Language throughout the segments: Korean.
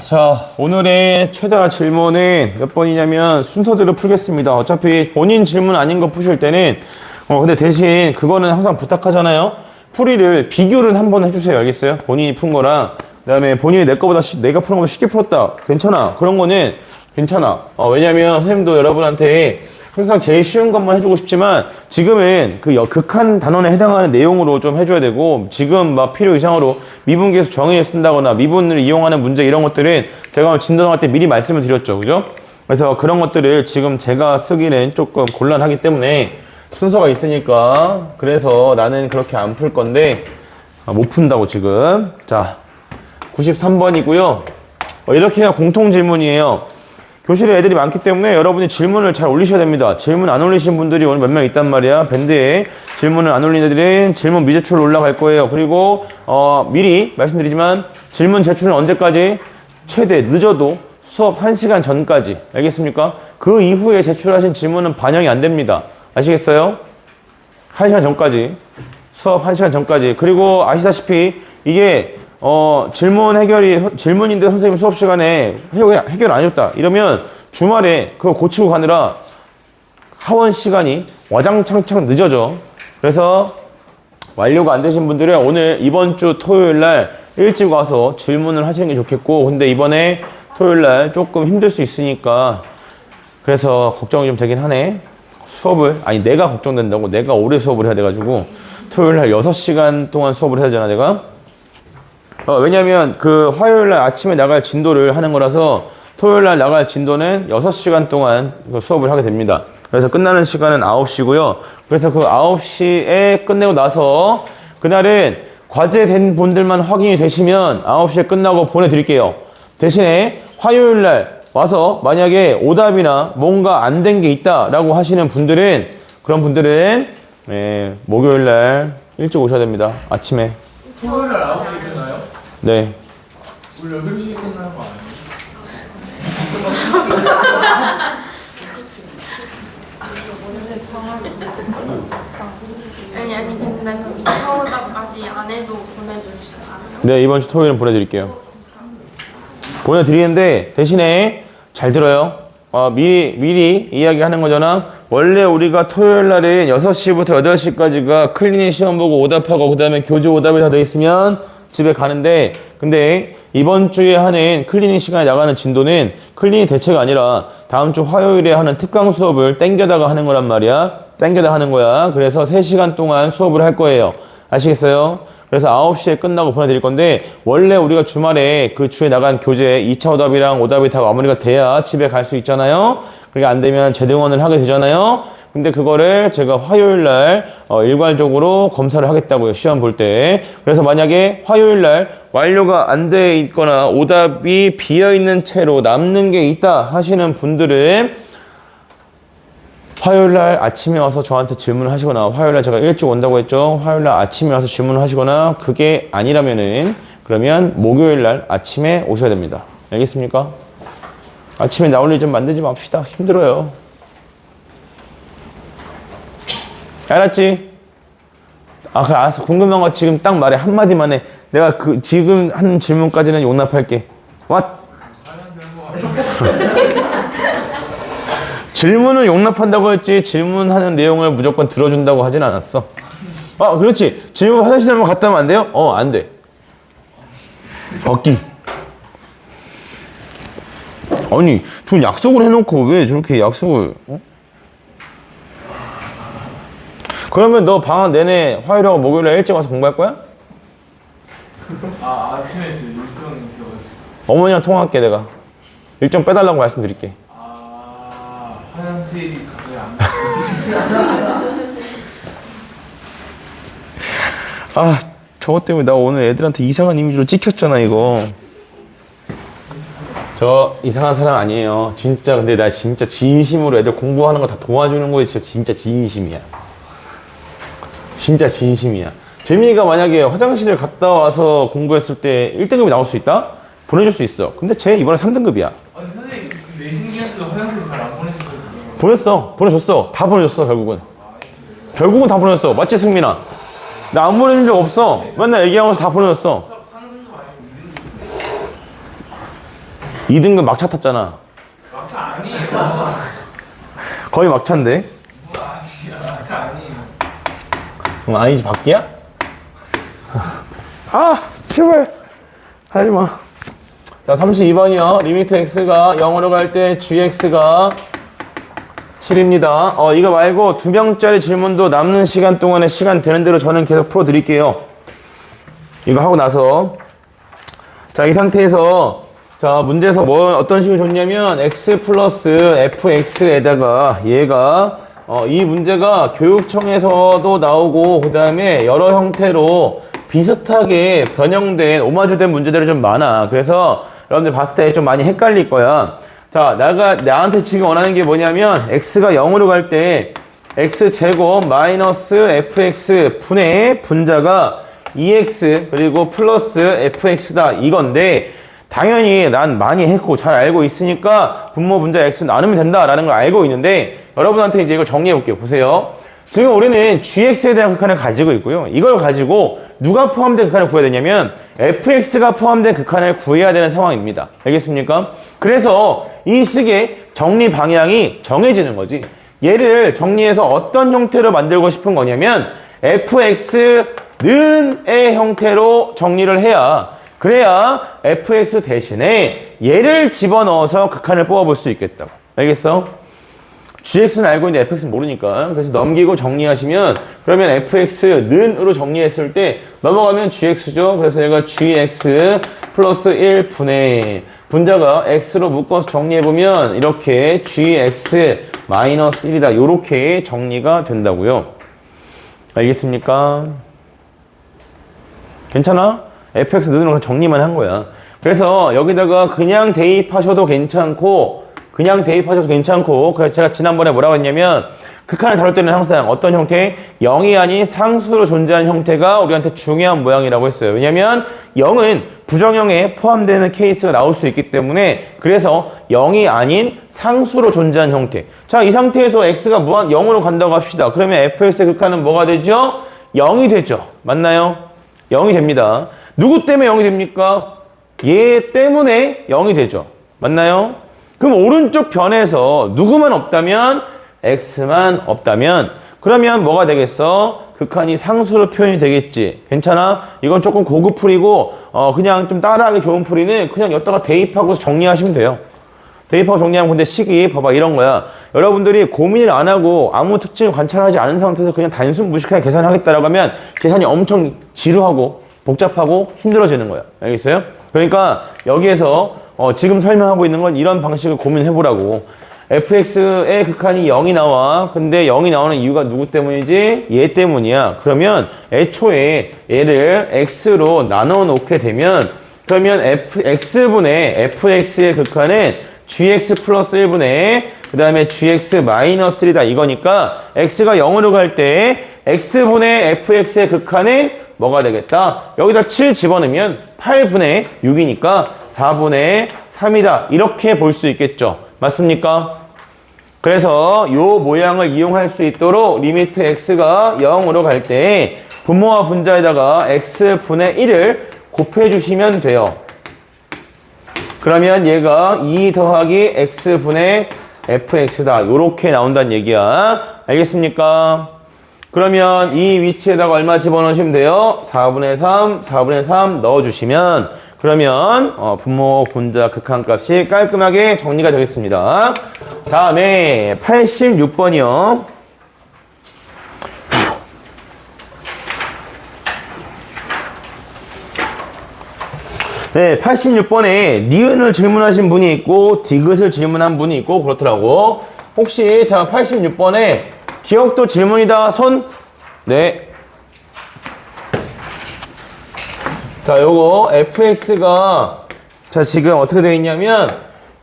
자, 오늘의 최다 질문은 몇 번이냐면 순서대로 풀겠습니다. 어차피 본인 질문 아닌 거 푸실 때는 근데 대신 그거는 항상 부탁하잖아요. 풀이를 비교를 한번 해주세요. 알겠어요? 본인이 푼 거랑 그다음에 본인이 내가 푸는 거보다 쉽게 풀었다. 괜찮아. 그런 거는 괜찮아. 왜냐면 선생님도 여러분한테 항상 제일 쉬운 것만 해주고 싶지만 지금은 그 극한 단원에 해당하는 내용으로 좀 해줘야 되고 지금 막 필요 이상으로 미분계수 정의를 쓴다거나 미분을 이용하는 문제 이런 것들은 제가 진도할 때 미리 말씀을 드렸죠. 그죠? 그래서 그런 것들을 지금 제가 쓰기는 조금 곤란하기 때문에 순서가 있으니까 그래서 나는 그렇게 안 풀 건데 못 푼다고 지금. 자, 93번이고요. 이렇게가 공통 질문이에요. 교실에 애들이 많기 때문에 여러분이 질문을 잘 올리셔야 됩니다. 질문 안 올리신 분들이 오늘 몇 명 있단 말이야. 밴드에 질문을 안 올린 애들은 질문 미제출 올라갈 거예요. 그리고 미리 말씀드리지만 질문 제출은 언제까지? 최대 늦어도 수업 1시간 전까지. 알겠습니까? 그 이후에 제출하신 질문은 반영이 안 됩니다. 아시겠어요? 1시간 전까지. 수업 1시간 전까지. 그리고 아시다시피 이게 질문인데 선생님 수업 시간에 해결 안 해줬다. 이러면 주말에 그거 고치고 가느라 하원 시간이 와장창창 늦어져. 그래서 완료가 안 되신 분들은 오늘 이번 주 토요일 날 일찍 와서 질문을 하시는 게 좋겠고, 근데 이번에 토요일 날 조금 힘들 수 있으니까 그래서 걱정이 좀 되긴 하네. 내가 걱정된다고. 내가 오래 수업을 해야 돼가지고 토요일 날 6시간 동안 수업을 해야 되잖아, 내가. 왜냐면 그 화요일 날 아침에 나갈 진도를 하는 거라서 토요일 날 나갈 진도는 6시간 동안 수업을 하게 됩니다. 그래서 끝나는 시간은 9시고요. 그래서 그 9시에 끝내고 나서 그날은 과제된 분들만 확인이 되시면 9시에 끝나고 보내드릴게요. 대신에 화요일 날 와서 만약에 오답이나 뭔가 안 된 게 있다라고 하시는 분들은 목요일 날 일찍 오셔야 됩니다. 아침에. 토요일 날 9시에 끝나요? 네. 우리 8시에 끝나는 거 아니에요? 아니 근데 그럼 이차오답까지 안 해도 보내주시나요? 네, 이번 주 토요일은 보내드릴게요. 보내드리는데 대신에 잘 들어요. 미리 이야기하는 거잖아. 원래 우리가 토요일 날에 6시부터 8시까지가 클리닝 시험 보고 오답하고 그 다음에 교재 오답이 다 돼 있으면 집에 가는데, 근데 이번 주에 하는 클리닝 시간에 나가는 진도는 클리닝 대체가 아니라 다음 주 화요일에 하는 특강 수업을 땡겨다가 하는 거란 말이야. 땡겨다 하는 거야. 그래서 3시간 동안 수업을 할 거예요. 아시겠어요? 그래서 9시에 끝나고 보내드릴 건데, 원래 우리가 주말에 그 주에 나간 교재 2차 오답이랑 오답이 다 마무리가 돼야 집에 갈 수 있잖아요. 그게 안 되면 재등원을 하게 되잖아요. 근데 그거를 제가 화요일 날 일괄적으로 검사를 하겠다고요. 시험 볼 때. 그래서 만약에 화요일 날 완료가 안 돼 있거나 오답이 비어 있는 채로 남는 게 있다 하시는 분들은 화요일 날 아침에 와서 저한테 질문을 하시거나, 화요일 날 제가 일찍 온다고 했죠. 화요일 날 아침에 와서 질문을 하시거나, 그게 아니라면은 그러면 목요일 날 아침에 오셔야 됩니다. 알겠습니까? 아침에 나올 일 좀 만들지 맙시다. 힘들어요. 알았지? 그래, 알았어. 궁금한 거 지금 딱 말해. 한마디만 해. 내가 지금 하는 질문까지는 용납할게. 질문을 용납한다고 했지 질문하는 내용을 무조건 들어준다고 하진 않았어. 그렇지. 질문 화장실 한번 갔다 오면 안 돼요? 안 돼. 벗기. 아니, 저 약속을 해놓고 왜 저렇게 약속을... 그러면 너 방학 내내 화요일하고 목요일에 일찍 와서 공부할 거야? 아침에 제 일정이 있어가지고. 어머니랑 통화할게, 내가. 일정 빼달라고 말씀드릴게. 화장실이 가게 안 저것 때문에 나 오늘 애들한테 이상한 이미지로 찍혔잖아, 이거. 저 이상한 사람 아니에요. 진짜. 근데 나 진짜 진심으로 애들 공부하는 거 다 도와주는 거에 진짜 진심이야. 진짜 진심이야. 재민이가 만약에 화장실을 갔다 와서 공부했을 때 1등급이 나올 수 있다? 보내줄 수 있어. 근데 쟤 이번에 3등급이야. 아니 선생님, 내신기한테도 화장실 잘 안 보내주거든요. 보내줬어. 다 보내줬어, 결국은. 결국은 다 보내줬어. 맞지, 승민아? 나 안 보내준 적 없어. 맨날 얘기하면서 다 보내줬어. 2등급 막차 탔잖아. 막차 아니에요. 거의 막차인데. 뭐 아니야. 막차 아니에요. 그럼 아니지, 밖이야? 아, 제발. 하지 마. 자, 32번이요. 리미트 x가 0으로 갈 때 gx가 7입니다. 이거 말고 2명짜리 질문도 남는 시간 동안에 시간 되는 대로 저는 계속 풀어드릴게요. 이거 하고 나서. 자, 이 상태에서 자, 문제에서 어떤 식을 줬냐면 x 플러스 fx에다가 얘가 이 문제가 교육청에서도 나오고 그 다음에 여러 형태로 비슷하게 변형된 오마주된 문제들이 좀 많아. 그래서 여러분들 봤을 때 좀 많이 헷갈릴 거야. 자, 나한테 지금 원하는 게 뭐냐면 x가 0으로 갈 때 x제곱 마이너스 fx 분의 분자가 2x 그리고 플러스 fx다 이건데 당연히 난 많이 했고 잘 알고 있으니까 분모 분자 x 나누면 된다라는 걸 알고 있는데 여러분한테 이제 이걸 정리해 볼게요. 보세요. 지금 우리는 gx에 대한 극한을 가지고 있고요. 이걸 가지고 누가 포함된 극한을 구해야 되냐면 fx가 포함된 극한을 구해야 되는 상황입니다. 알겠습니까? 그래서 이 식의 정리 방향이 정해지는 거지. 얘를 정리해서 어떤 형태로 만들고 싶은 거냐면 fx는의 형태로 정리를 해야 그래야 fx 대신에 얘를 집어넣어서 극한을 뽑아볼 수 있겠다고. 알겠어? gx는 알고 있는데 fx는 모르니까. 그래서 넘기고 정리하시면 그러면 fx는으로 정리했을 때 넘어가면 gx죠. 그래서 얘가 gx 플러스 1분의 분자가 x로 묶어서 정리해보면 이렇게 gx 마이너스 1이다. 이렇게 정리가 된다고요. 알겠습니까? 괜찮아? fx 는으로 정리만 한 거야. 그래서 여기다가 그냥 대입하셔도 괜찮고 그래서 제가 지난번에 뭐라고 했냐면 극한을 다룰 때는 항상 어떤 형태? 0이 아닌 상수로 존재하는 형태가 우리한테 중요한 모양이라고 했어요. 왜냐면 0은 부정형에 포함되는 케이스가 나올 수 있기 때문에 그래서 0이 아닌 상수로 존재하는 형태. 자, 이 상태에서 x가 0으로 간다고 합시다. 그러면 fx의 극한은 뭐가 되죠? 0이 되죠. 맞나요? 0이 됩니다. 누구 때문에 0이 됩니까? 얘 때문에 0이 되죠. 맞나요? 그럼 오른쪽 변에서 누구만 없다면 x만 없다면 그러면 뭐가 되겠어? 극한이 상수로 표현이 되겠지. 괜찮아? 이건 조금 고급 풀이고 그냥 좀 따라하기 좋은 풀이는 그냥 여기다가 대입하고 정리하시면 돼요. 대입하고 정리하면 근데 식이 봐봐 이런 거야. 여러분들이 고민을 안 하고 아무 특징을 관찰하지 않은 상태에서 그냥 단순 무식하게 계산하겠다라고 하면 계산이 엄청 지루하고 복잡하고 힘들어지는 거야. 알겠어요? 그러니까 여기에서 지금 설명하고 있는 건 이런 방식을 고민해보라고. fx의 극한이 0이 나와. 근데 0이 나오는 이유가 누구 때문이지? 얘 때문이야. 그러면 애초에 얘를 x로 나눠 놓게 되면 그러면 x분의 fx의 극한은 gx 플러스 1분의 그 다음에 gx 마이너스 1이다 이거니까 x가 0으로 갈 때 x분의 fx의 극한은 뭐가 되겠다? 여기다 7 집어넣으면 8분의 6이니까 4분의 3이다. 이렇게 볼 수 있겠죠. 맞습니까? 그래서 이 모양을 이용할 수 있도록 리미트 x가 0으로 갈 때 분모와 분자에다가 x분의 1을 곱해주시면 돼요. 그러면 얘가 2 더하기 x분의 fx다. 이렇게 나온다는 얘기야. 알겠습니까? 그러면 이 위치에다가 얼마 집어넣으시면 돼요? 4분의 3, 4분의 3 넣어주시면 그러면 분모 분자 극한값이 깔끔하게 정리가 되겠습니다. 다음에 86번이요. 네, 86번에 니은을 질문하신 분이 있고 디귿을 질문한 분이 있고 그렇더라고. 혹시 자 86번에 기억도 질문이다 손? 네. 자, 요거 fx가 자 지금 어떻게 되어 있냐면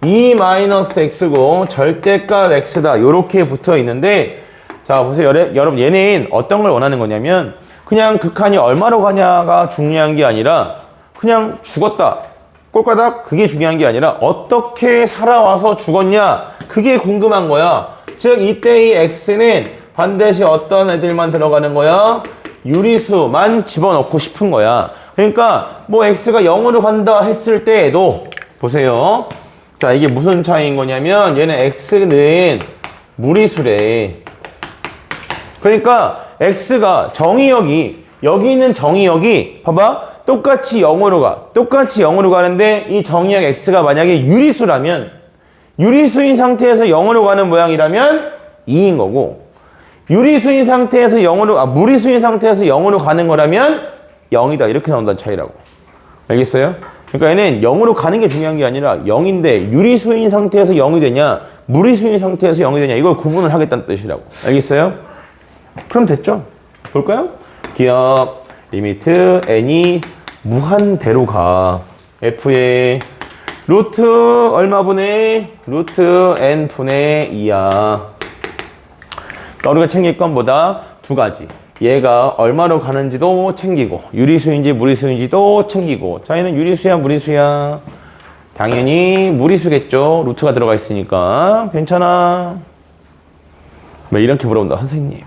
2-x고 절대값 x다 요렇게 붙어 있는데 자 보세요. 여러분 얘는 어떤 걸 원하는 거냐면 그냥 극한이 얼마로 가냐가 중요한 게 아니라 그냥 죽었다 꼴까닥 그게 중요한 게 아니라 어떻게 살아와서 죽었냐 그게 궁금한 거야. 즉 이때 이 x는 반드시 어떤 애들만 들어가는 거야? 유리수만 집어넣고 싶은 거야. 그러니까 뭐 x가 0으로 간다 했을 때에도 보세요. 자, 이게 무슨 차이인 거냐면 얘는 x는 무리수래. 그러니까 x가 정의역이 여기 있는 정의역이 봐봐 똑같이 0으로 가. 똑같이 0으로 가는데 이 정의역 x가 만약에 유리수라면 유리수인 상태에서 0으로 가는 모양이라면 2인 거고 유리수인 상태에서 0으로 무리수인 상태에서 0으로 가는 거라면 0이다. 이렇게 나온다는 차이라고. 알겠어요? 그러니까 얘는 0으로 가는 게 중요한 게 아니라 0인데 유리수인 상태에서 0이 되냐 무리수인 상태에서 0이 되냐 이걸 구분을 하겠다는 뜻이라고. 알겠어요? 그럼 됐죠? 볼까요? 기억 리미트 n이 무한대로 가. f의 루트 얼마분의 루트 n 분의 2야. 우리가 챙길 건 뭐다? 두 가지. 얘가 얼마로 가는지도 챙기고 유리수인지 무리수인지도 챙기고. 자, 얘는 유리수야 무리수야? 당연히 무리수겠죠. 루트가 들어가 있으니까. 괜찮아. 왜 이렇게 물어본다. 선생님,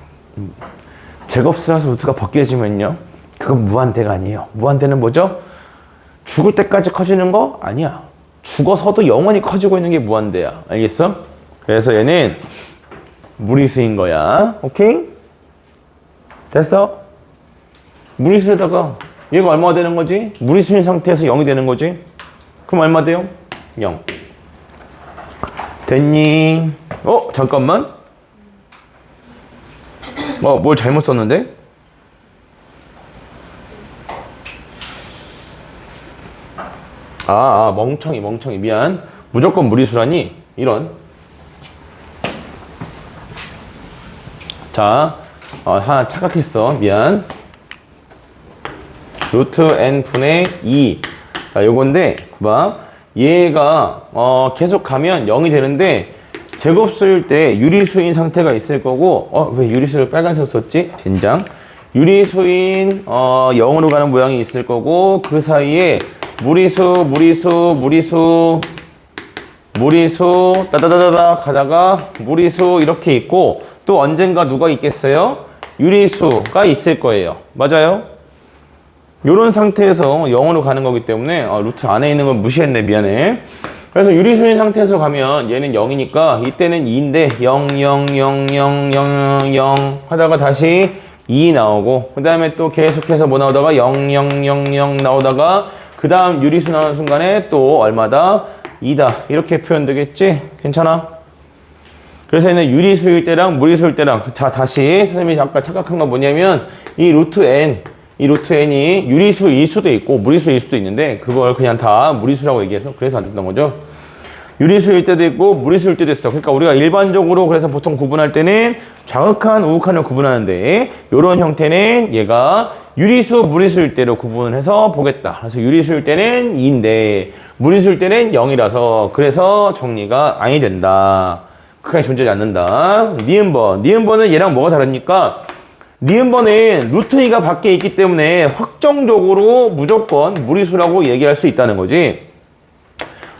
제곱수라서 루트가 바뀌어지면요 그건 무한대가 아니에요. 무한대는 뭐죠? 죽을 때까지 커지는 거? 아니야. 죽어서도 영원히 커지고 있는 게 무한대야. 알겠어? 그래서 얘는 무리수인 거야. 오케이? 됐어? 무리수에다가 얘가 얼마가 되는 거지? 무리수인 상태에서 0이 되는 거지? 그럼 얼마 돼요? 0. 됐니? 잠깐만. 뭘 잘못 썼는데? 멍청이 미안. 무조건 무리수라니 이런. 자, 하나 착각했어. 미안. 루트 n 분의 2. 자, 요건데 봐. 얘가 계속 가면 0이 되는데 제곱수일 때 유리수인 상태가 있을 거고 왜 유리수를 빨간색 썼지? 젠장. 유리수인 0으로 가는 모양이 있을 거고 그 사이에 무리수 따다다다다 가다가 무리수 이렇게 있고 또 언젠가 누가 있겠어요? 유리수가 있을 거예요. 맞아요? 요런 상태에서 0으로 가는 거기 때문에 루트 안에 있는 걸 무시했네. 미안해. 그래서 유리수인 상태에서 가면 얘는 0이니까 이때는 2인데 0, 0, 0, 0, 0, 0 하다가 다시 2 나오고 그 다음에 또 계속해서 뭐 나오다가 0, 0, 0, 0 나오다가 그 다음 유리수 나오는 순간에 또 얼마다? 2다. 이렇게 표현되겠지? 괜찮아? 그래서 얘는 유리수일 때랑 무리수일 때랑 자 다시 선생님이 아까 착각한 건 뭐냐면 이 루트 n이 유리수일 수도 있고 무리수일 수도 있는데 그걸 그냥 다 무리수라고 얘기해서 그래서 안 된다는 거죠. 유리수일 때도 있고 무리수일 때도 있어. 그러니까 우리가 일반적으로 그래서 보통 구분할 때는 좌극한, 우극한을 구분하는데 이런 형태는 얘가 유리수, 무리수일 때로 구분을 해서 보겠다. 그래서 유리수일 때는 2인데 무리수일 때는 0이라서 그래서 정리가 아니 된다. 크게 존재하지 않는다. 니은번은 얘랑 뭐가 다릅니까? 니은번은 루트 2가 밖에 있기 때문에 확정적으로 무조건 무리수라고 얘기할 수 있다는 거지.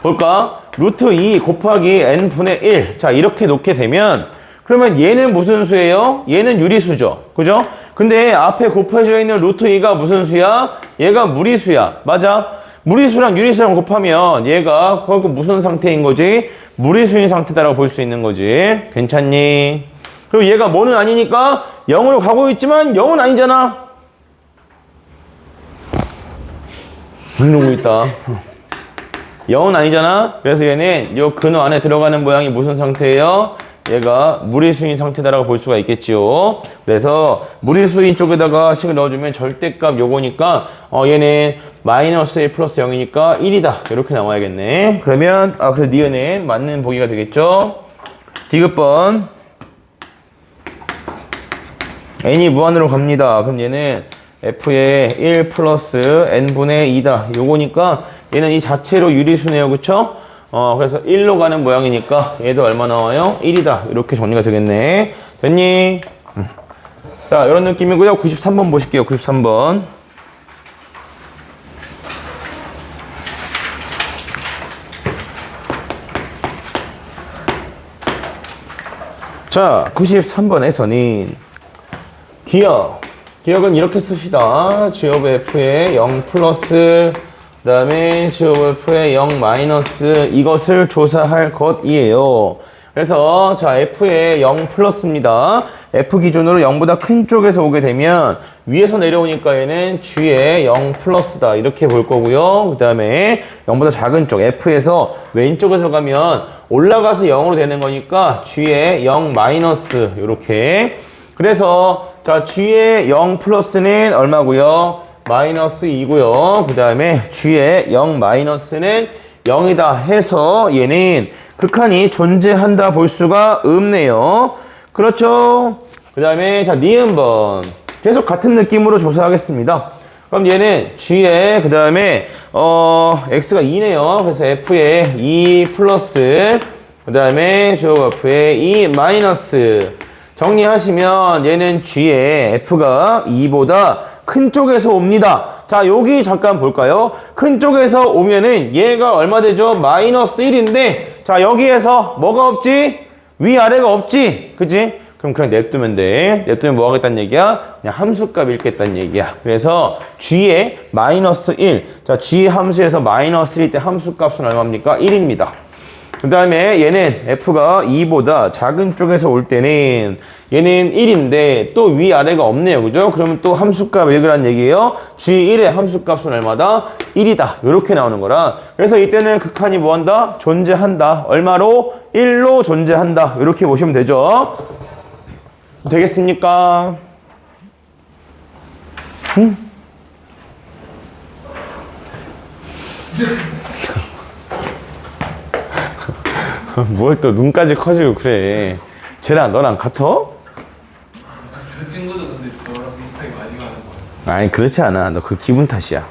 볼까? 루트 2 곱하기 n분의 1. 자, 이렇게 놓게 되면 그러면 얘는 무슨 수예요? 얘는 유리수죠. 그죠? 근데 앞에 곱해져 있는 루트 2가 무슨 수야? 얘가 무리수야. 맞아? 무리수랑 유리수랑 곱하면 얘가 그거 무슨 상태인 거지? 무리수인 상태다라고 볼 수 있는 거지. 괜찮니? 그리고 얘가 뭐는 아니니까 0으로 가고 있지만 0은 아니잖아. 이러고 있다. 0은 아니잖아. 그래서 얘는 요 근호 안에 들어가는 모양이 무슨 상태예요? 얘가 무리수인 상태다라고 볼 수가 있겠지요. 그래서 무리수인 쪽에다가 식을 넣어주면 절대값 요거니까 얘는 마이너스 1 플러스 0이니까 1이다. 이렇게 나와야겠네. 그러면 그래서 니은은 맞는 보기가 되겠죠. 디귿번 n이 무한으로 갑니다. 그럼 얘는 f의 1 플러스 n분의 2다. 요거니까 얘는 이 자체로 유리수네요. 그쵸? 그래서 1로 가는 모양이니까 얘도 얼마 나와요? 1이다. 이렇게 정리가 되겠네. 됐니? 자, 이런 느낌이고요. 93번 보실게요. 93번. 자, 93번에서는 기억은 이렇게 씁시다. 지옵 f의 0 플러스 그 다음에 g of f의 0 마이너스 이것을 조사할 것이에요. 그래서 자 f의 0 플러스입니다. f 기준으로 0보다 큰 쪽에서 오게 되면 위에서 내려오니까 얘는 g의 0 플러스다 이렇게 볼 거고요. 그 다음에 0보다 작은 쪽 f에서 왼쪽에서 가면 올라가서 0으로 되는 거니까 g의 0 마이너스 이렇게. 그래서 자 g의 0 플러스는 얼마고요? 마이너스 2고요. 그 다음에 g의 0 마이너스는 0이다 해서 얘는 극한이 존재한다 볼 수가 없네요. 그렇죠? 그 다음에 자 니은번 계속 같은 느낌으로 조사하겠습니다. 그럼 얘는 g의 그 다음에 x가 2네요. 그래서 f의 2 플러스 그 다음에 f의 2 마이너스 정리하시면 얘는 g의 f가 2보다 큰 쪽에서 옵니다. 자, 여기 잠깐 볼까요? 큰 쪽에서 오면은 얘가 얼마 되죠? 마이너스 1인데 자, 여기에서 뭐가 없지? 위아래가 없지? 그치? 그럼 그냥 냅두면 돼. 냅두면 뭐 하겠다는 얘기야? 그냥 함수값 읽겠다는 얘기야. 그래서 g의 마이너스 1. 자, g 함수에서 마이너스 1일 때 함수값은 얼마입니까? 1입니다. 그 다음에 얘는 f가 2보다 작은 쪽에서 올 때는 얘는 1인데 또 위아래가 없네요. 그죠? 그러면 또 함수값 읽으란 얘기예요. g1의 함수값은 얼마다? 1이다. 이렇게 나오는 거라. 그래서 이때는 극한이 뭐한다? 존재한다. 얼마로? 1로 존재한다. 이렇게 보시면 되죠. 되겠습니까? 응? 뭘 또 눈까지 커지고 그래. 쟤랑 너랑 같아? 저 친구도 근데 저랑 비슷하게 많이 가는 거예요. 아니 그렇지 않아. 너 그 기분 탓이야.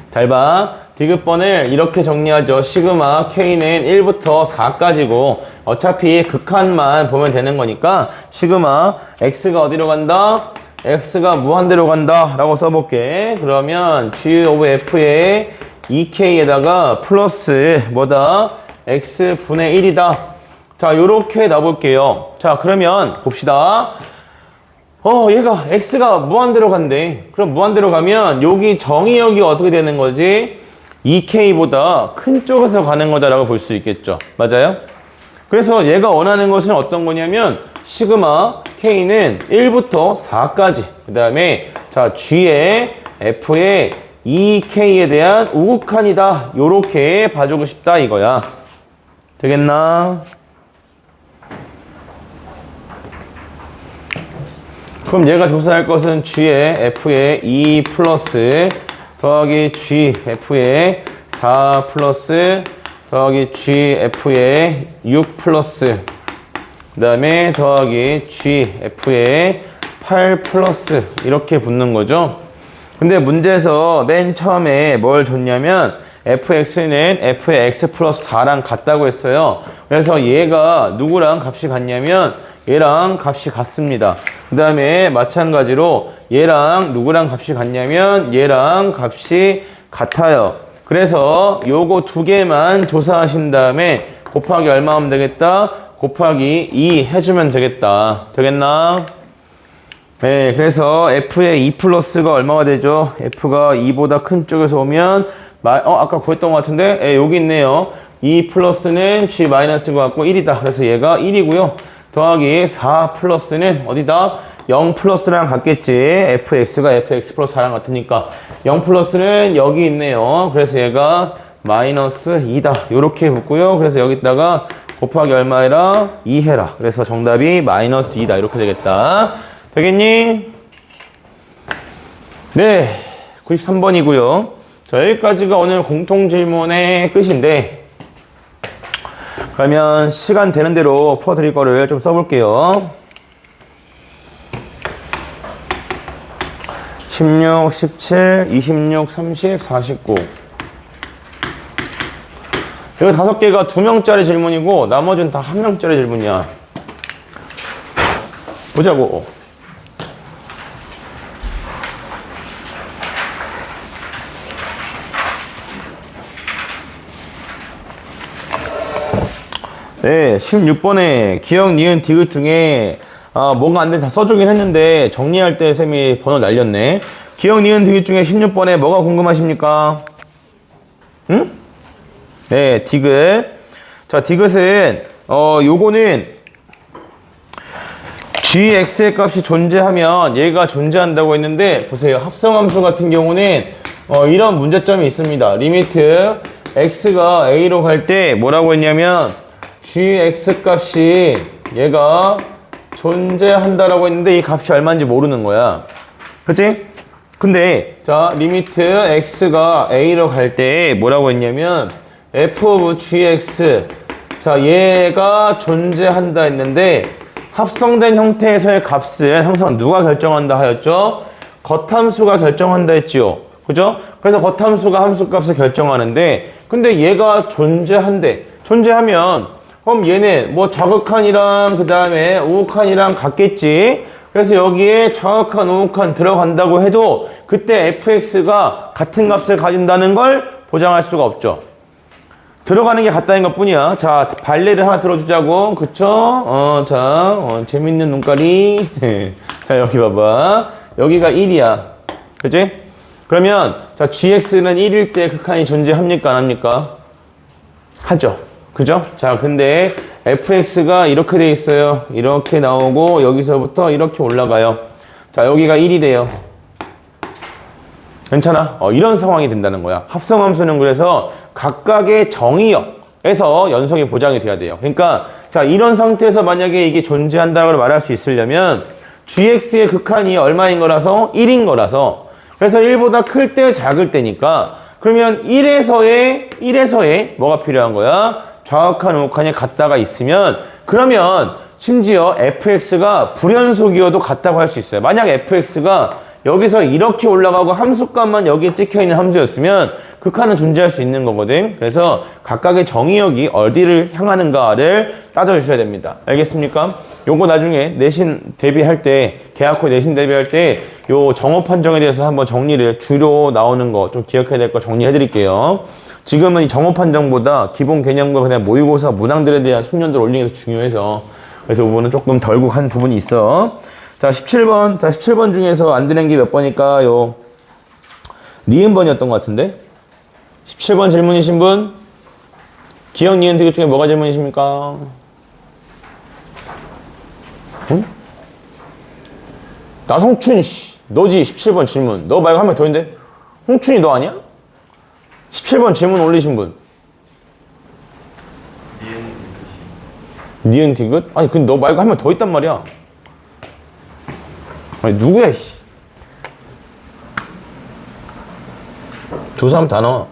잘 봐. 디귿번을 이렇게 정리하죠. 시그마 K는 1부터 4까지고 어차피 극한만 보면 되는 거니까 시그마 X가 어디로 간다? X가 무한대로 간다 라고 써볼게. 그러면 G of F의 2K에다가 플러스 뭐다? X분의 1이다. 자, 요렇게 놔볼게요. 자, 그러면 봅시다. 얘가 X가 무한대로 간대. 그럼 무한대로 가면 여기 정의역이 어떻게 되는 거지? 2K보다 큰 쪽에서 가는 거다라고 볼 수 있겠죠. 맞아요? 그래서 얘가 원하는 것은 어떤 거냐면 시그마 K는 1부터 4까지 그 다음에 자 G의 F의 2K에 대한 우극한이다. 요렇게 봐주고 싶다 이거야. 되겠나? 그럼 얘가 조사할 것은 G의 F의 2 플러스 더하기 G F의 4 플러스 더하기 G F의 6 플러스 그 다음에 더하기 G F의 8 플러스 이렇게 붙는 거죠. 근데 문제에서 맨 처음에 뭘 줬냐면 fx는 f의 x 플러스 4랑 같다고 했어요. 그래서 얘가 누구랑 값이 같냐면 얘랑 값이 같습니다. 그 다음에 마찬가지로 얘랑 누구랑 값이 같냐면 얘랑 값이 같아요. 그래서 요거 두 개만 조사하신 다음에 곱하기 얼마 하면 되겠다? 곱하기 2 해주면 되겠다. 되겠나? 네, 그래서 f의 2 플러스가 얼마가 되죠? f가 2보다 큰 쪽에서 오면 아까 구했던 것 같은데 예, 여기 있네요. 2 플러스는 g 마이너스인 것 같고 1이다. 그래서 얘가 1이고요. 더하기 4 플러스는 어디다? 0 플러스랑 같겠지. fx가 fx 플러스 4랑 같으니까 0 플러스는 여기 있네요. 그래서 얘가 마이너스 2다. 요렇게 붙고요. 그래서 여기다가 곱하기 얼마해라? 2 해라. 그래서 정답이 마이너스 2다. 이렇게 되겠다. 되겠니? 네, 93번이고요. 자, 여기까지가 오늘 공통질문의 끝인데 그러면 시간 되는 대로 풀어드릴 거를 좀 써볼게요. 16, 17, 26, 30, 49 여기 5개가 2명짜리 질문이고 나머지는 다 1명짜리 질문이야. 보자고. 네, 16번에 기억, 니은, 디귿 중에 뭔가 안 된 다 써주긴 했는데 정리할 때 쌤이 번호 날렸네. 기억, 니은, 디귿 중에 16번에 뭐가 궁금하십니까? 응? 네, 디귿. 자, 디귿은 요거는 gx의 값이 존재하면 얘가 존재한다고 했는데 보세요. 합성함수 같은 경우는 이런 문제점이 있습니다. 리미트 x가 a로 갈 때 뭐라고 했냐면 gx 값이 얘가 존재한다라고 했는데 이 값이 얼마인지 모르는 거야. 그치? 근데 자 리미트 x가 a로 갈 때 뭐라고 했냐면 f of gx 자 얘가 존재한다 했는데 합성된 형태에서의 값은 항상 누가 결정한다 하였죠? 겉함수가 결정한다 했지요. 그죠? 그래서 겉함수가 함수값을 결정하는데 근데 얘가 존재한대. 존재하면 그럼 얘는 뭐 좌극한이랑 그 다음에 우극한이랑 같겠지. 그래서 여기에 좌극한, 우극한 들어간다고 해도 그때 fx가 같은 값을 가진다는 걸 보장할 수가 없죠. 들어가는 게 같다는 것 뿐이야. 자, 발레를 하나 들어주자고. 그쵸? 재밌는 눈깔이. 자, 여기 봐봐. 여기가 1이야. 그치? 그러면, 자, gx는 1일 때 극한이 존재합니까? 안 합니까? 하죠. 그죠? 자, 근데 fx가 이렇게 돼 있어요. 이렇게 나오고, 여기서부터 이렇게 올라가요. 자, 여기가 1이래요. 괜찮아? 이런 상황이 된다는 거야. 합성함수는 그래서 각각의 정의역에서 연속이 보장이 돼야 돼요. 그러니까 자 이런 상태에서 만약에 이게 존재한다고 말할 수 있으려면 gx의 극한이 얼마인 거라서 1인 거라서 그래서 1보다 클 때 작을 때니까 그러면 1에서의 뭐가 필요한 거야? 좌극한, 우극한이 같다가 있으면 그러면 심지어 fx가 불연속이어도 같다고 할 수 있어요. 만약 fx가 여기서 이렇게 올라가고 함수값만 여기에 찍혀있는 함수였으면 극한은 존재할 수 있는 거거든. 그래서 각각의 정의역이 어디를 향하는가를 따져주셔야 됩니다. 알겠습니까? 요거 나중에 내신 대비할 때, 계약후 내신 대비할 때 요 정호 판정에 대해서 한번 정리를 주로 나오는 거 좀 기억해야 될 거 정리해 드릴게요. 지금은 이 정호 판정보다 기본 개념과 그냥 모의고사 문항들에 대한 숙련도를 올리는 게 더 중요해서 그래서 이 부분은 조금 덜국한 부분이 있어. 자, 17번. 자, 17번 중에서 안 되는 게 몇 번일까요? 니은번이었던 것 같은데? 17번 질문이신 분? 기억 니은 디귿 중에 뭐가 질문이십니까? 응? 나성춘, 씨. 너지, 17번 질문. 너 말고 한 명 더 있는데? 홍춘이 너 아니야? 17번 질문 올리신 분. 니은 디귿? 아니, 근데 너 말고 한 명 더 있단 말이야. 아니 누구야 씨. 조사하면 다 나와.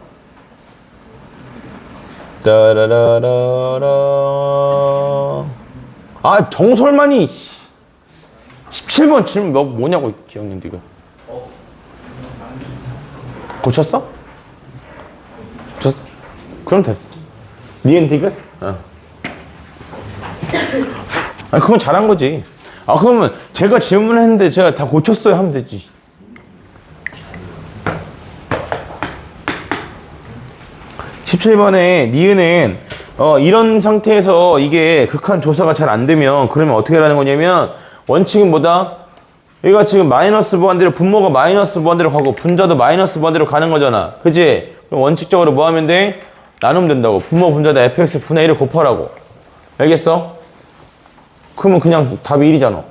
따라라라라. 아 정설만이 17번 질문 뭐냐고 기억님 이거. 고쳤어? 고쳤어? 그럼 됐어. 니은 디귿? 아니 그건 잘한 거지. 아 그러면 제가 질문했는데 제가 다 고쳤어요 하면 되지. (17번에) 니은은 이런 상태에서 이게 극한 조사가 잘 안 되면 그러면 어떻게 하라는 거냐면 원칙은 뭐다? 얘가 지금 마이너스 무한대로 분모가 마이너스 무한대로 가고 분자도 마이너스 무한대로 가는 거잖아. 그치? 그럼 원칙적으로 뭐 하면 돼? 나누면 된다고. 분모 분자다 fx 분의 1을 곱하라고. 알겠어? 그러면 그냥 답이 1이잖아.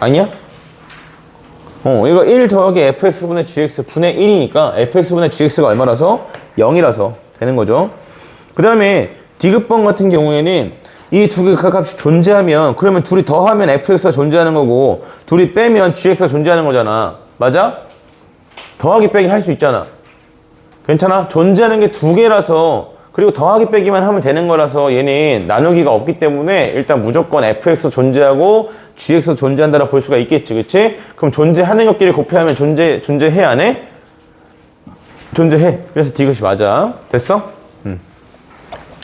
아니야? 얘가 1 더하기 fx분의 gx 분의 1이니까 fx분의 gx가 얼마라서? 0이라서 되는 거죠. 그 다음에 디귿번 같은 경우에는 이 두 개 값이 존재하면 그러면 둘이 더하면 fx가 존재하는 거고 둘이 빼면 gx가 존재하는 거잖아. 맞아? 더하기 빼기 할 수 있잖아. 괜찮아? 존재하는 게 두 개라서 그리고 더하기 빼기만 하면 되는 거라서 얘는 나누기가 없기 때문에 일단 무조건 fx 존재하고 gx 존재한다라 볼 수가 있겠지. 그치? 그럼 존재하는 것끼리 곱해하면 존재해 안 해? 존재해. 그래서 디귿이 맞아. 됐어?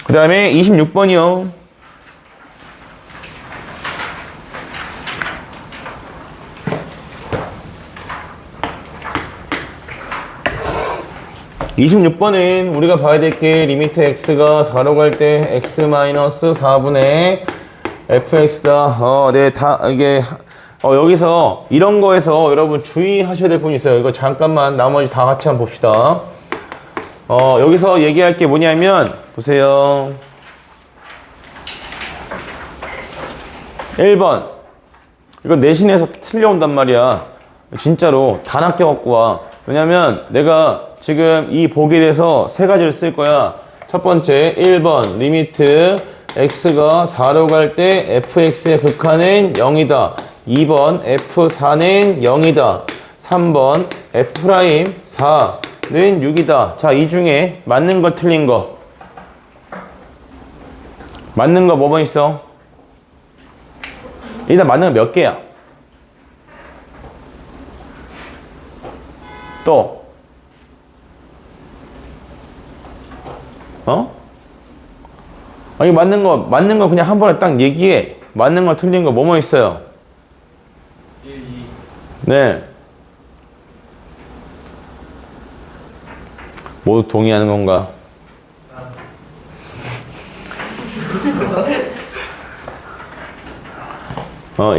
그 다음에 26번이요. 26번은 우리가 봐야 될 게 리미트 x가 4로 갈 때 x-4분의 fx다. 네, 다 이게 여기서 이런 거에서 여러분 주의하셔야 될 부분이 있어요. 이거 잠깐만 나머지 다 같이 한번 봅시다. 여기서 얘기할 게 뭐냐면 보세요. 1번 이거 내신에서 틀려온단 말이야. 진짜로 다 낚여갖고 와. 왜냐면 내가 지금 이 보기에 대해서 세 가지를 쓸 거야. 첫 번째 1번 리미트 x가 4로 갈 때 fx의 극한은 0이다. 2번 f4는 0이다. 3번 f'4는 6이다. 자, 이 중에 맞는 거 틀린 거. 맞는 거 뭐뭐 있어? 일단 맞는 거 몇 개야? 또 아니 맞는 거 그냥 한 번에 딱 얘기해. 맞는 거 틀린 거 뭐뭐 있어요? 1, 2. 네. 모두 동의하는 건가?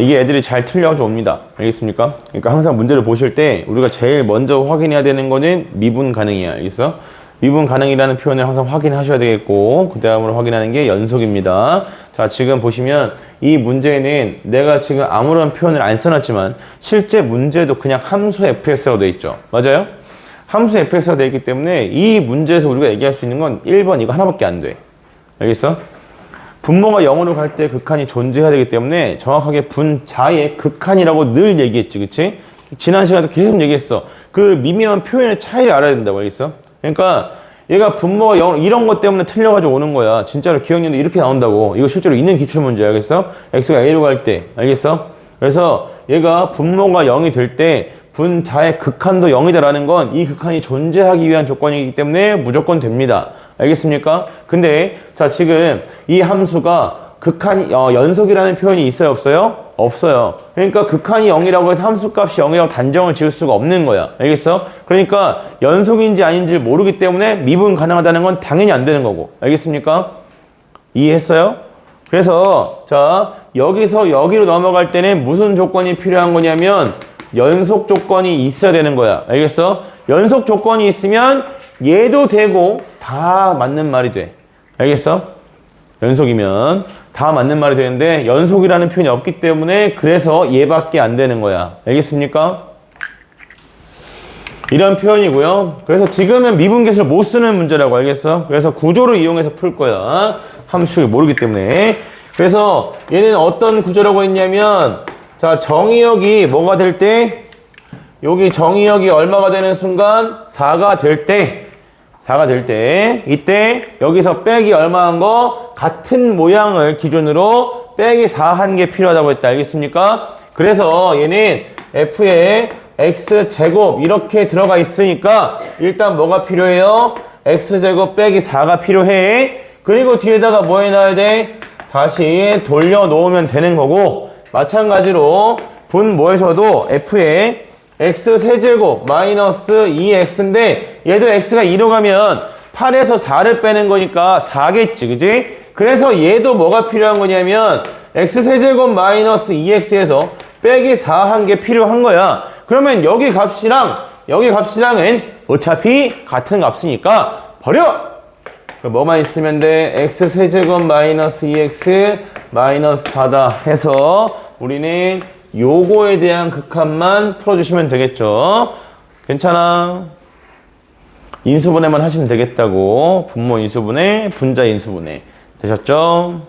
이게 애들이 잘 틀려져 옵니다. 알겠습니까? 그러니까 항상 문제를 보실 때 우리가 제일 먼저 확인해야 되는 거는 미분 가능이야. 알겠어? 미분 가능이라는 표현을 항상 확인하셔야 되겠고, 그 다음으로 확인하는 게 연속입니다. 자, 지금 보시면 이 문제는 내가 지금 아무런 표현을 안 써놨지만 실제 문제도 그냥 함수 fx라고 되어 있죠. 맞아요? 함수 fx라고 되어 있기 때문에 이 문제에서 우리가 얘기할 수 있는 건 1번 이거 하나밖에 안 돼. 알겠어? 분모가 0으로 갈 때 극한이 존재해야 되기 때문에 정확하게 분자의 극한이라고 늘 얘기했지. 그치? 지난 시간에도 계속 얘기했어. 그 미묘한 표현의 차이를 알아야 된다고. 알겠어? 그러니까 얘가 분모가 0 이런 것 때문에 틀려가지고 오는 거야. 진짜로 기억력도 이렇게 나온다고. 이거 실제로 있는 기출문제야. 알겠어? x가 a로 갈 때. 알겠어? 그래서 얘가 분모가 0이 될 때 분자의 극한도 0이다라는 건 이 극한이 존재하기 위한 조건이기 때문에 무조건 됩니다. 알겠습니까? 근데 자, 지금 이 함수가 극한이 연속이라는 표현이 있어요, 없어요? 없어요. 그러니까 극한이 0이라고 해서 함수값이 0이라고 단정을 지을 수가 없는 거야. 알겠어? 그러니까 연속인지 아닌지를 모르기 때문에 미분 가능하다는 건 당연히 안 되는 거고. 알겠습니까? 이해했어요? 그래서 자, 여기서 여기로 넘어갈 때는 무슨 조건이 필요한 거냐면 연속 조건이 있어야 되는 거야. 알겠어? 연속 조건이 있으면 얘도 되고 다 맞는 말이 돼. 알겠어? 연속이면 다 맞는 말이 되는데 연속이라는 표현이 없기 때문에 그래서 얘밖에 안 되는 거야. 알겠습니까? 이런 표현이고요. 그래서 지금은 미분계수를 못 쓰는 문제라고. 알겠어? 그래서 구조를 이용해서 풀 거야. 함수를 모르기 때문에. 그래서 얘는 어떤 구조라고 했냐면 자, 정의역이 뭐가 될 때? 여기 정의역이 얼마가 되는 순간? 4가 될 때. 4가 될 때. 이때 여기서 빼기 얼마 한 거? 같은 모양을 기준으로 빼기 4 한 게 필요하다고 했다. 알겠습니까? 그래서 얘는 f에 x제곱 이렇게 들어가 있으니까 일단 뭐가 필요해요? x제곱 빼기 4가 필요해. 그리고 뒤에다가 뭐 해놔야 돼? 다시 돌려놓으면 되는 거고, 마찬가지로 분모에서도 f에 x세제곱 마이너스 2x인데 얘도 x가 2로 가면 8에서 4를 빼는 거니까 4겠지. 그지? 그래서 얘도 뭐가 필요한 거냐면 x세제곱 마이너스 2x에서 빼기 4 한 게 필요한 거야. 그러면 여기 값이랑은 어차피 같은 값이니까 버려! 뭐만 있으면 돼? x세제곱 마이너스 2x 마이너스 4다 해서 우리는 요거에 대한 극한만 풀어주시면 되겠죠. 괜찮아? 인수분해만 하시면 되겠다고. 분모 인수분해, 분자 인수분해. 되셨죠?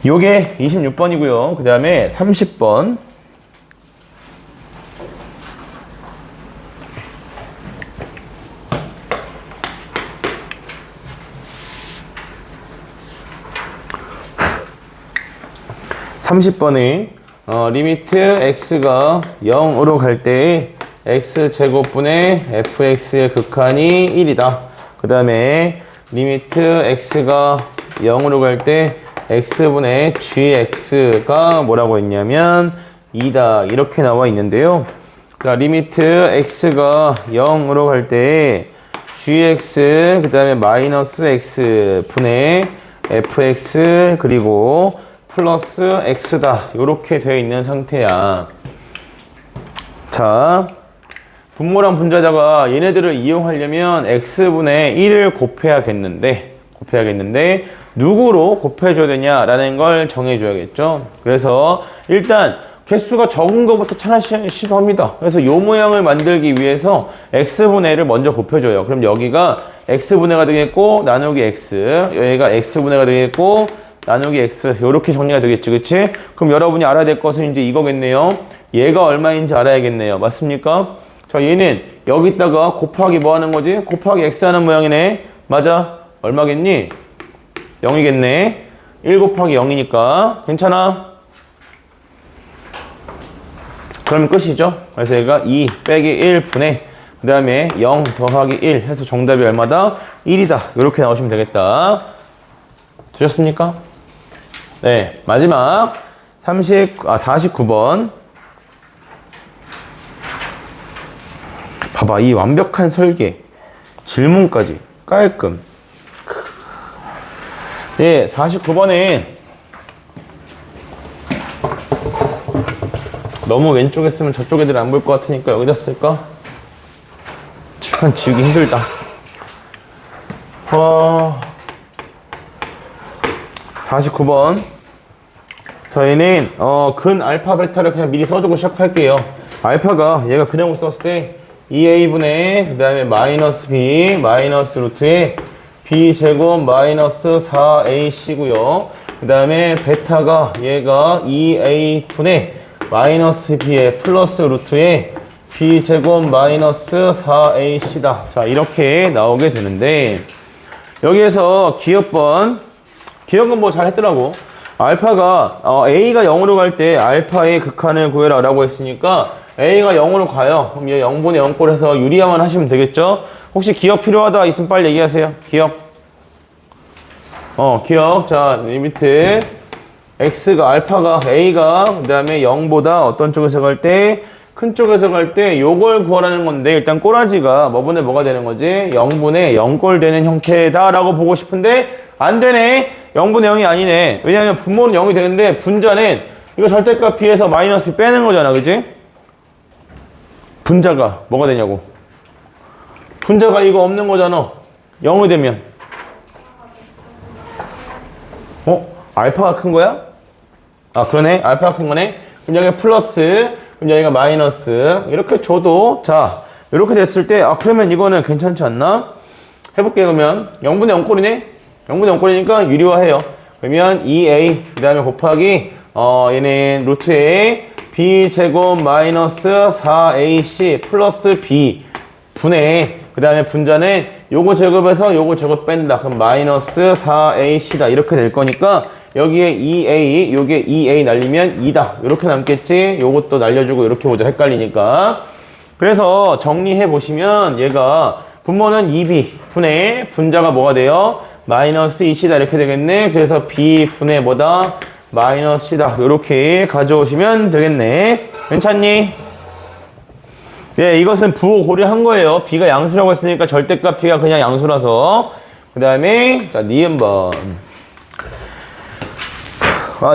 요게 26번이고요. 그 다음에 30번. (30번에) 리미트 x가 0으로 갈 때 x제곱분의 fx의 극한이 1이다. 그 다음에 리미트 x가 0으로 갈 때 x분의 gx가 뭐라고 했냐면 2다. 이렇게 나와 있는데요. 자, 리미트 x가 0으로 갈 때 gx 그 다음에 마이너스 x 분의 fx 그리고 플러스 x다. 이렇게 되어 있는 상태야. 자, 분모랑 분자에다가 얘네들을 이용하려면 x분의 1을 곱해야겠는데 누구로 곱해줘야 되냐라는 걸 정해줘야겠죠. 그래서 일단 개수가 적은 것부터 하나씩 시도합니다. 그래서 요 모양을 만들기 위해서 x분의 1을 먼저 곱해줘요. 그럼 여기가 x분의가 되겠고 나누기 x, 여기가 x분의가 되겠고 나누기 x, 요렇게 정리가 되겠지, 그치? 그럼 여러분이 알아야 될 것은 이제 이거겠네요. 얘가 얼마인지 알아야겠네요. 맞습니까? 자, 얘는 여기다가 곱하기 뭐 하는 거지? 곱하기 x 하는 모양이네. 맞아. 얼마겠니? 0이겠네. 1 곱하기 0이니까. 괜찮아? 그러면 끝이죠. 그래서 얘가 2 빼기 1분의 그 다음에 0 더하기 1 해서 정답이 얼마다? 1이다. 이렇게 나오시면 되겠다. 되셨습니까? 네, 마지막 49번. 봐봐, 이 완벽한 설계, 질문까지 깔끔. 네, 49번에 너무 왼쪽에 쓰면 저쪽 애들 안 볼 것 같으니까 여기다 쓸까? 칠판 지우기 힘들다. 49번. 저희는 근 알파 베타를 그냥 미리 써주고 시작할게요. 알파가 얘가 그냥 썼을 때 2a분의 그 다음에 마이너스 b 마이너스 루트에 b제곱 마이너스 4ac고요. 그 다음에 베타가 얘가 2a분의 마이너스 b의 플러스 루트에 b제곱 마이너스 4ac다. 자, 이렇게 나오게 되는데 여기에서 기억은 뭐 잘 했더라고. 알파가 a가 0으로 갈 때 알파의 극한을 구해라 라고 했으니까 a가 0으로 가요. 그럼 얘 0분의 0꼴 해서 유리화만 하시면 되겠죠. 혹시 기억 필요하다 있으면 빨리 얘기하세요. 기억. 기억. 자, 리미트 x가 알파가 a가 그 다음에 0보다 어떤 쪽에서 갈 때 큰 쪽에서 갈 때 요걸 구하라는 건데 일단 꼬라지가 뭐분의 뭐가 되는 거지? 0분의 0꼴 되는 형태다 라고 보고 싶은데 안 되네. 0분의 0이 아니네. 왜냐하면 분모는 0이 되는데 분자는 이거 절대값 b에서 마이너스 b 빼는 거잖아, 그지? 분자가 뭐가 되냐고. 분자가 이거 없는 거잖아. 0이 되면 알파가 큰 거야? 아, 그러네. 알파가 큰 거네. 그럼 여기가 플러스, 그럼 여기가 마이너스. 이렇게 줘도, 자, 이렇게 됐을 때, 그러면 이거는 괜찮지 않나? 해볼게, 그러면. 0분의 0꼴이네? 0분의 0꼴이니까 유리화해요. 그러면 2a, 그 다음에 곱하기, 얘는 루트 a, b제곱 마이너스 4ac 플러스 b 분의, 그 다음에 분자는 요거 제곱해서 요거 제곱 뺀다. 그럼 마이너스 4ac다. 이렇게 될 거니까, 여기에 2a, 요게 2a 날리면 2다. 이렇게 남겠지? 요것도 날려주고 이렇게 보자. 헷갈리니까. 그래서 정리해 보시면 얘가 분모는 2b 분의 분자가 뭐가 돼요? 마이너스 2c다. 이렇게 되겠네. 그래서 b 분의 뭐다? 마이너스 c다. 이렇게 가져오시면 되겠네. 괜찮니? 네, 이것은 부호 고려한 거예요. b가 양수라고 했으니까 절대값 b가 그냥 양수라서. 그 다음에 자, 니은번.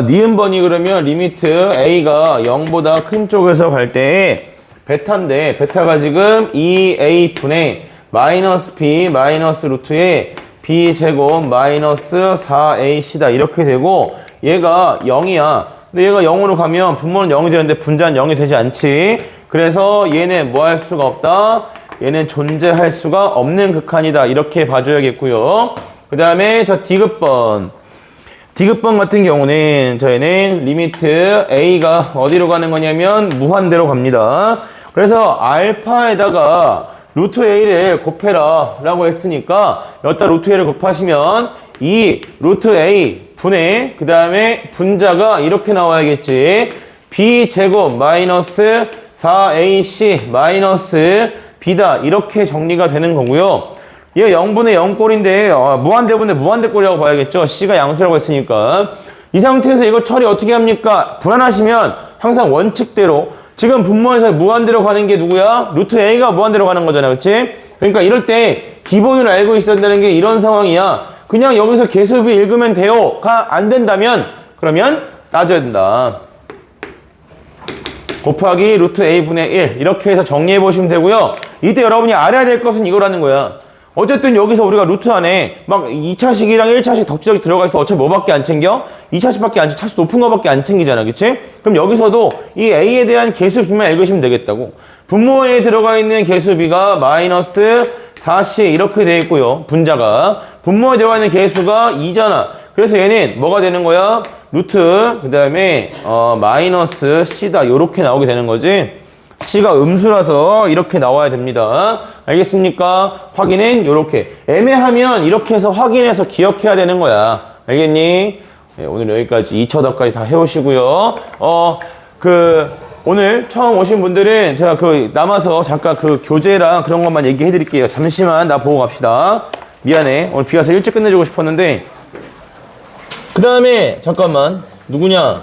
니은번이 그러면 리미트 a가 0보다 큰 쪽에서 갈 때 베타인데 베타가 지금 2a분의 마이너스 b 마이너스 루트에 b제곱 마이너스 4ac다. 이렇게 되고 얘가 0이야. 근데 얘가 0으로 가면 분모는 0이 되는데 분자는 0이 되지 않지. 그래서 얘는 뭐 할 수가 없다? 얘는 존재할 수가 없는 극한이다. 이렇게 봐줘야겠고요. 그 다음에 저 디귿번. 디귿번 같은 경우는 저희는 리미트 a가 어디로 가는 거냐면 무한대로 갑니다. 그래서 알파에다가 루트 a를 곱해라 라고 했으니까 여기다 루트 a를 곱하시면 이 루트 a 분의 그 다음에 분자가 이렇게 나와야겠지. b제곱 마이너스 4ac 마이너스 b다. 이렇게 정리가 되는 거고요. 얘 0분의 0꼴인데 무한대분의 무한대꼴이라고 봐야겠죠. c가 양수라고 했으니까. 이 상태에서 이거 처리 어떻게 합니까? 불안하시면 항상 원칙대로 지금 분모에서 무한대로 가는 게 누구야? 루트 a가 무한대로 가는 거잖아. 그치? 그러니까 이럴 때 기본을 알고 있어야 된다는 게 이런 상황이야. 그냥 여기서 계수비 읽으면 돼요 가 안 된다면 그러면 따져야 된다. 곱하기 루트 a분의 1 이렇게 해서 정리해 보시면 되고요. 이때 여러분이 알아야 될 것은 이거라는 거야. 어쨌든 여기서 우리가 루트 안에 막 2차식이랑 1차식 덕지덕지 들어가 있어. 어차피 뭐밖에 안 챙겨? 2차식밖에 안 챙겨. 차수 높은 거밖에 안 챙기잖아. 그치? 그럼 여기서도 이 a에 대한 개수 b만 읽으시면 되겠다고. 분모에 들어가 있는 개수 b가 마이너스 4c 이렇게 되어 있고요. 분자가. 분모에 들어가 있는 개수가 2잖아. 그래서 얘는 뭐가 되는 거야? 루트 그 다음에 마이너스 c다. 요렇게 나오게 되는 거지. C가 음수라서 이렇게 나와야 됩니다. 알겠습니까? 확인은 요렇게. 애매하면 이렇게 해서 확인해서 기억해야 되는 거야. 알겠니? 네, 오늘 여기까지 2차답까지 다 해오시고요. 오늘 처음 오신 분들은 제가 남아서 잠깐 교재랑 그런 것만 얘기해 드릴게요. 잠시만 나 보고 갑시다. 미안해. 오늘 비 와서 일찍 끝내주고 싶었는데. 그 다음에 잠깐만. 누구냐?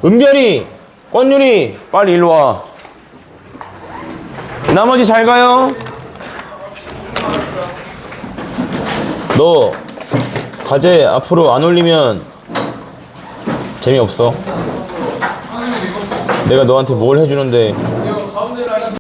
은별이, 권율이 빨리 일로 와. 나머지 잘 가요. 너 과제 앞으로 안 올리면 재미없어. 내가 너한테 뭘 해주는데